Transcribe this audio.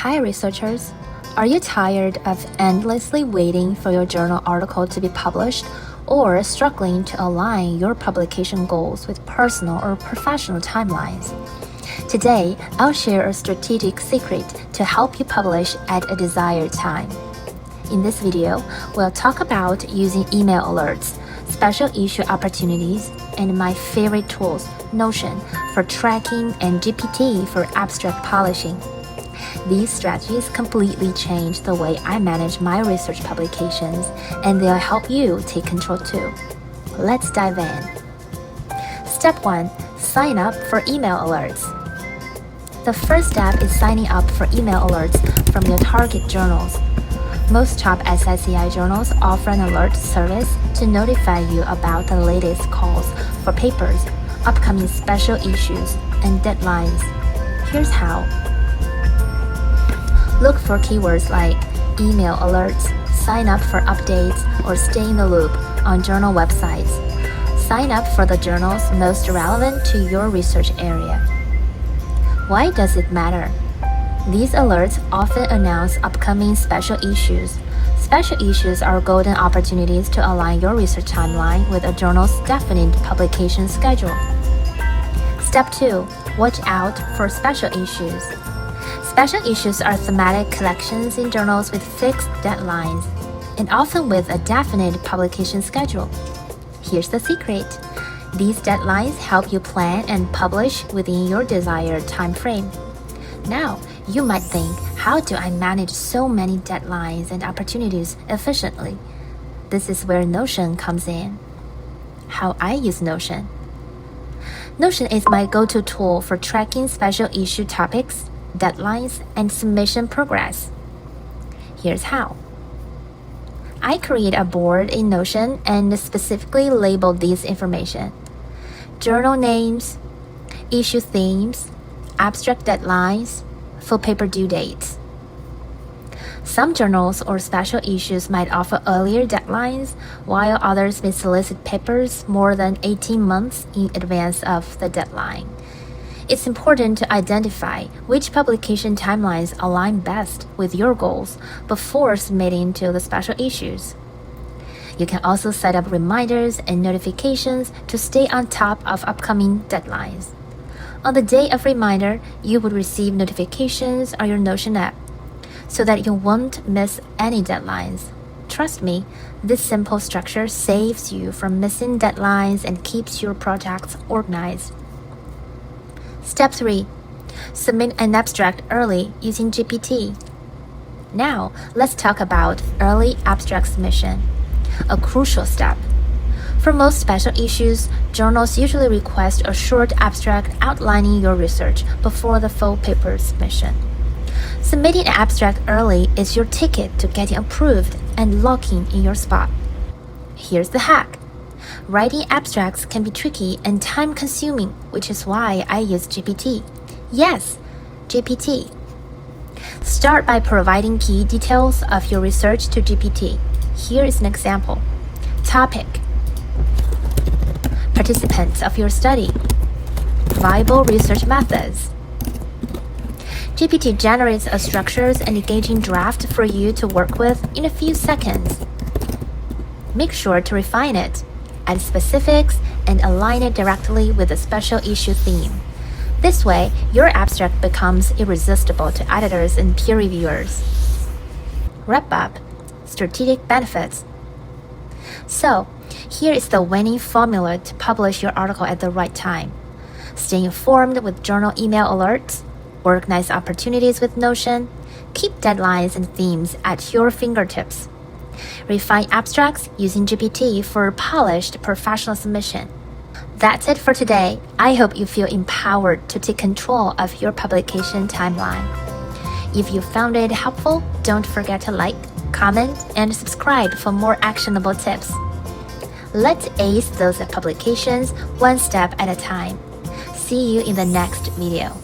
Hi researchers! Are you tired of endlessly waiting for your journal article to be published or struggling to align your publication goals with personal or professional timelines? Today, I'll share a strategic secret to help you publish at a desired time. In this video, we'll talk about using email alerts, special issue opportunities, and my favorite tools, Notion, for tracking and GPT for abstract polishing. These strategies completely change the way I manage my research publications, and they'll help you take control too. Let's dive in. Step 1. Sign up for email alerts. The first step is signing up for email alerts from your target journals. Most top SSCI journals offer an alert service to notify you about the latest calls for papers, upcoming special issues, and deadlines. Here's how. Look for keywords like email alerts, sign up for updates, or stay in the loop on journal websites. Sign up for the journals most relevant to your research area. Why does it matter? These alerts often announce upcoming special issues. Special issues are golden opportunities to align your research timeline with a journal's definite publication schedule. Step 2. Watch out for special issues. Special issues are thematic collections in journals with fixed deadlines, and often with a definite publication schedule. Here's the secret. These deadlines help you plan and publish within your desired time frame. Now, you might think, how do I manage so many deadlines and opportunities efficiently? This is where Notion comes in. How I use Notion. Notion is my go-to tool for tracking special issue topics, deadlines, and submission progress. Here's how. I create a board in Notion and specifically label this information: journal names, issue themes, abstract deadlines, full paper due dates. Some journals or special issues might offer earlier deadlines, while others may solicit papers more than 18 months in advance of the deadline. It's important to identify which publication timelines align best with your goals before submitting to the special issues. You can also set up reminders and notifications to stay on top of upcoming deadlines. On the day of reminder, you would receive notifications on your Notion app so that you won't miss any deadlines. Trust me, this simple structure saves you from missing deadlines and keeps your projects organized. Step 3. Submit an abstract early using GPT. Now, let's talk about early abstract submission, a crucial step. For most special issues, journals usually request a short abstract outlining your research before the full paper submission. Submitting an abstract early is your ticket to getting approved and locking in your spot. Here's the hack. Writing abstracts can be tricky and time-consuming, which is why I use GPT. Yes, GPT. Start by providing key details of your research to GPT. Here is an example. Topic: participants of your study, viable research methods. GPT generates a structured and engaging draft for you to work with in a few seconds. Make sure to refine it, add specifics, and align it directly with the special issue theme. This way, your abstract becomes irresistible to editors and peer reviewers. Wrap up. Strategic benefits. So, here is the winning formula to publish your article at the right time. Stay informed with journal email alerts, organize opportunities with Notion, keep deadlines and themes at your fingertips. Refine abstracts using GPT for polished professional submission. That's it for today. I hope you feel empowered to take control of your publication timeline. If you found it helpful, don't forget to like, comment, and subscribe for more actionable tips. Let's ace those publications one step at a time. See you in the next video.